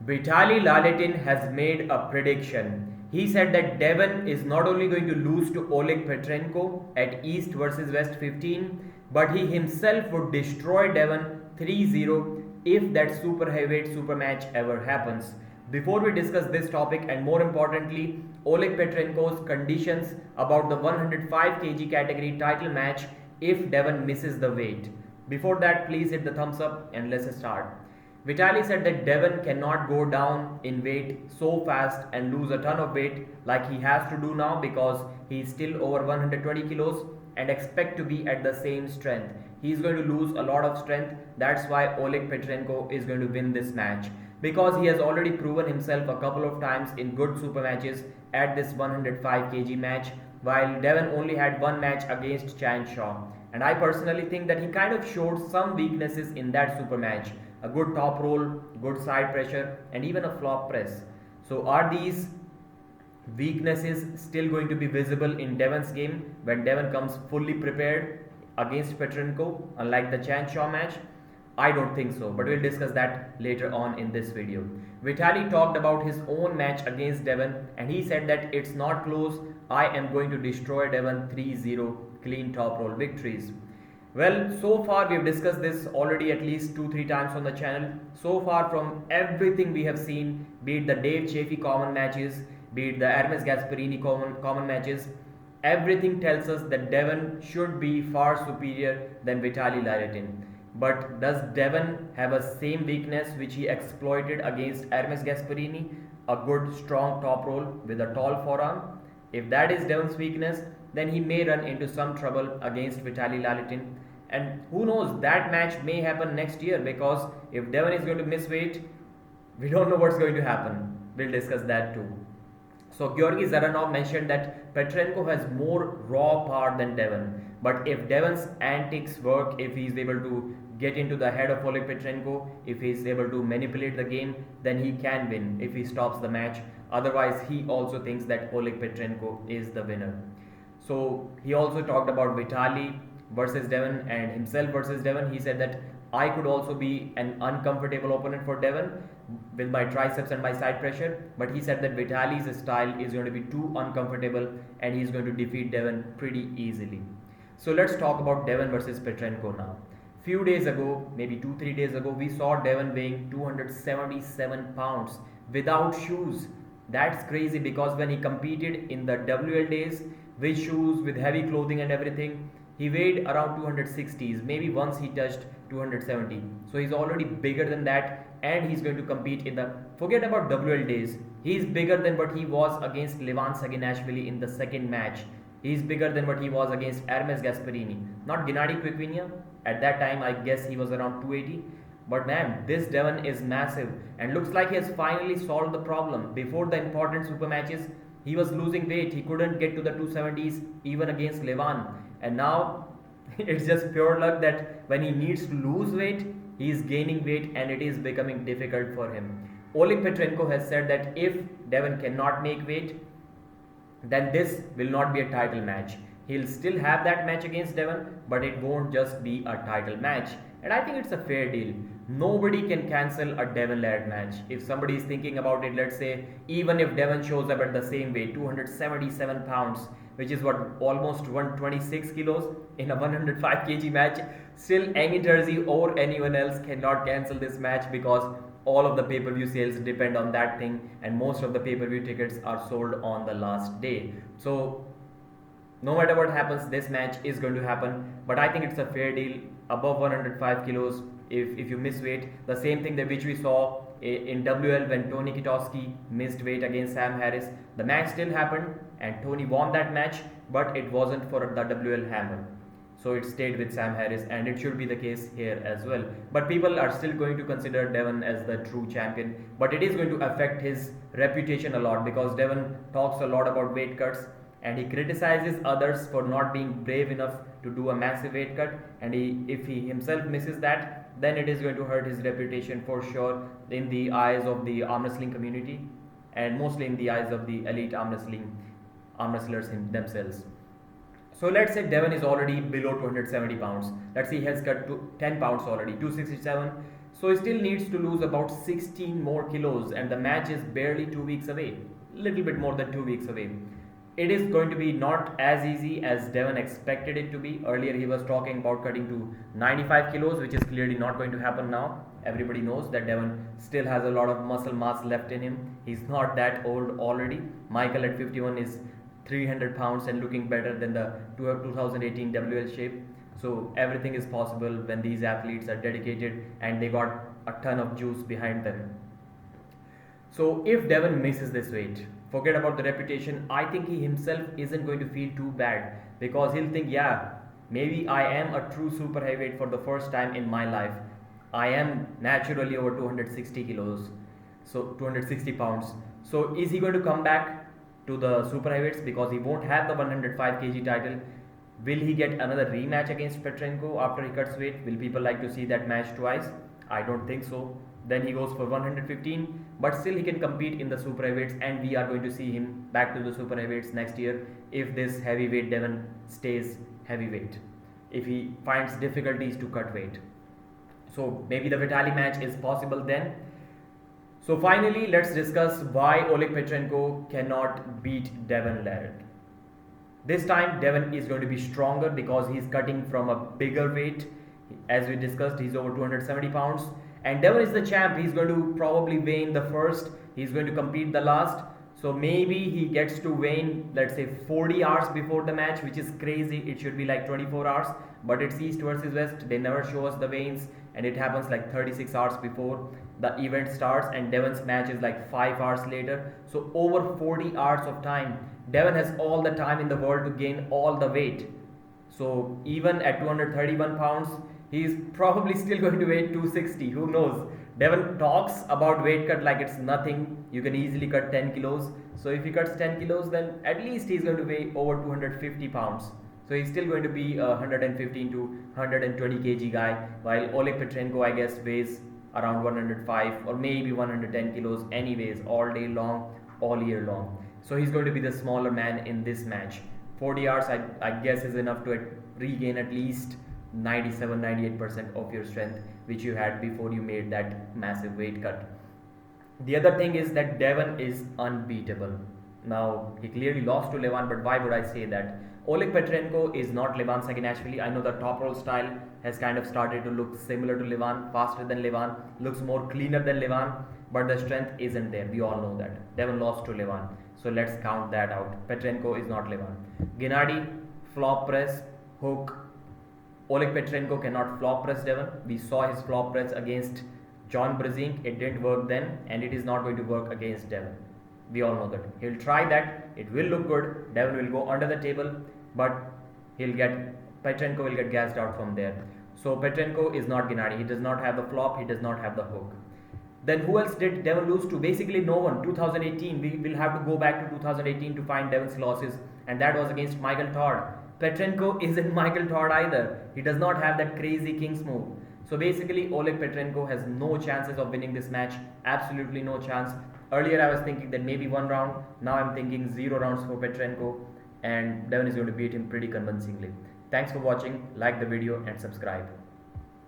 Vitali Laletin has made a prediction. He said that Devon is not only going to lose to Oleg Petrenko at East versus West 15, but he himself would destroy Devon 3-0 if that super heavyweight super match ever happens. Before we discuss this topic and more importantly, Oleg Petrenko's conditions about the 105 kg category title match if Devon misses the weight. Before that, please hit the thumbs up and let's start. Vitali said that Devon cannot go down in weight so fast and lose a ton of weight like he has to do now because he is still over 120 kilos and expect to be at the same strength. He is going to lose a lot of strength. That's why Oleg Petrenko is going to win this match because he has already proven himself a couple of times in good super matches at this 105 kg match, while Devon only had one match against Chan Shaw. And I personally think that he kind of showed some weaknesses in that super match, a good top roll, good side pressure, and even a flop press. So, are these weaknesses still going to be visible in Devon's game when Devon comes fully prepared against Petrenko, unlike the Chan Shaw match? I don't think so, but we'll discuss that later on in this video. Vitali talked about his own match against Devon and he said that it's not close. I am going to destroy Devon 3-0 clean top roll victories. Well, so far we've discussed this already at least 2-3 times on the channel. So far, from everything we have seen, be it the Dave Chaffee common matches, be it the Hermes Gasparini common matches, everything tells us that Devon should be far superior than Vitali Laratin. But does Devon have a same weakness which he exploited against Hermes Gasparini? A good strong top roll with a tall forearm? If that is Devon's weakness, then he may run into some trouble against Vitali Lalatin. And who knows, that match may happen next year because if Devon is going to miss weight, we don't know what's going to happen. We'll discuss that too. So Georgi Zaranov mentioned that Petrenko has more raw power than Devon. But if Devon's antics work, if he's able to get into the head of Oleg Petrenko, if he's able to manipulate the game, then he can win if he stops the match. Otherwise, he also thinks that Oleg Petrenko is the winner. So he also talked about Vitali versus Devon and himself versus Devon. He said that I could also be an uncomfortable opponent for Devon with my triceps and my side pressure, but he said that Vitali's style is going to be too uncomfortable and he's going to defeat Devon pretty easily. So let's talk about Devon versus Petrenko now. Few days ago, maybe 2-3 days ago, we saw Devon weighing 277 pounds without shoes. That's crazy because when he competed in the WL days with shoes, with heavy clothing and everything, he weighed around 260s. Maybe once he touched 270. So he's already bigger than that and he's going to compete in the, forget about WL days. He's bigger than what he was against Levan Saginashvili in the second match. He's bigger than what he was against Hermes Gasparini. Not Gennady Quiquinha. At that time, I guess he was around 280. But man, this Devon is massive and looks like he has finally solved the problem. Before the important super matches, he was losing weight. He couldn't get to the 270s even against Levan. And now it's just pure luck that when he needs to lose weight, he is gaining weight and it is becoming difficult for him. Oleg Petrenko has said that if Devon cannot make weight, then this will not be a title match. He'll still have that match against Devon, but it won't just be a title match. And I think it's a fair deal. Nobody can cancel a Devon Larratt match. If somebody is thinking about it, let's say, even if Devon shows up at the same weight, 277 pounds, which is what, almost 126 kilos in a 105 kg match, still Amy Terzi or anyone else cannot cancel this match because all of the pay-per-view sales depend on that thing and most of the pay-per-view tickets are sold on the last day. So no matter what happens, this match is going to happen, but I think it's a fair deal. Above 105 kilos, if you miss weight, the same thing that which we saw in WL when Tony Kitowski missed weight against Sam Harris, the match still happened and Tony won that match, but it wasn't for the WL hammer. So it stayed with Sam Harris and it should be the case here as well. But people are still going to consider Devon as the true champion, but it is going to affect his reputation a lot because Devon talks a lot about weight cuts and he criticizes others for not being brave enough to do a massive weight cut, and if he himself misses that, then it is going to hurt his reputation for sure in the eyes of the arm wrestling community and mostly in the eyes of the elite arm wrestlers themselves. So let's say Devon is already below 270 pounds. Let's say he has cut to 10 pounds already, 267. So he still needs to lose about 16 more kilos, and the match is barely 2 weeks away. Little bit more than 2 weeks away. It is going to be not as easy as Devon expected it to be. Earlier he was talking about cutting to 95 kilos, which is clearly not going to happen now. Everybody knows that Devon still has a lot of muscle mass left in him. He's not that old already. Michael at 51 is 300 pounds and looking better than the 2018 WL shape. So everything is possible when these athletes are dedicated and they got a ton of juice behind them. So if Devon misses this weight, forget about the reputation. I think he himself isn't going to feel too bad, because he'll think, yeah, maybe I am a true super heavyweight for the first time in my life. I am naturally over 260 kilos, so 260 pounds. So is he going to come back to the super heavyweights because he won't have the 105 kg title? Will he get another rematch against Petrenko after he cuts weight? Will people like to see that match twice? I don't think so. Then he goes for 115, but still he can compete in the super heavyweights, and we are going to see him back to the super heavyweights next year if this heavyweight Devon stays heavyweight, if he finds difficulties to cut weight. So maybe the Vitali match is possible then. So finally, let's discuss why Oleg Petrenko cannot beat Devon Larratt. This time Devon is going to be stronger because he's cutting from a bigger weight. As we discussed, he's over 270 pounds. And Devon is the champ. He's going to probably weigh in the first. He's going to compete the last. So maybe he gets to weigh in, let's say, 40 hours before the match, which is crazy. It should be like 24 hours. But it's East versus West. They never show us the weigh-ins. And it happens like 36 hours before the event starts. And Devon's match is like 5 hours later. So over 40 hours of time. Devon has all the time in the world to gain all the weight. So even at 231 pounds, he's probably still going to weigh 260. Who knows? Devon talks about weight cut like it's nothing. You can easily cut 10 kilos. So if he cuts 10 kilos, then at least he's going to weigh over 250 pounds. So he's still going to be a 115 to 120 kg guy, while Oleg Petrenko, I guess, weighs around 105 or maybe 110 kilos anyways, all day long, all year long. So he's going to be the smaller man in this match. 40 hours, I guess, is enough to regain at least 97-98% of your strength which you had before you made that massive weight cut. The other thing is that Devon is unbeatable. Now, he clearly lost to Levan, but why would I say that? Oleg Petrenko is not Levan Saginashvili. I know the top roll style has kind of started to look similar to Levan, faster than Levan, looks more cleaner than Levan, but the strength isn't there. We all know that. Devon lost to Levan. So let's count that out. Petrenko is not Levan. Gennady, flop press, hook. Oleg Petrenko cannot flop press Devon. We saw his flop press against John Brzezinski. It didn't work then, and it is not going to work against Devon. We all know that. He'll try that. It will look good. Devon will go under the table, but Petrenko will get gassed out from there. So Petrenko is not Gennady. He does not have the flop. He does not have the hook. Then who else did Devon lose to? Basically no one. 2018. We will have to go back to 2018 to find Devon's losses, and that was against Michael Todd. Petrenko isn't Michael Todd either. He does not have that crazy King's move. So basically Oleg Petrenko has no chances of winning this match. Absolutely no chance. Earlier I was thinking that maybe 1 round. Now I'm thinking 0 rounds for Petrenko, and Devon is going to beat him pretty convincingly. Thanks for watching. Like the video and subscribe.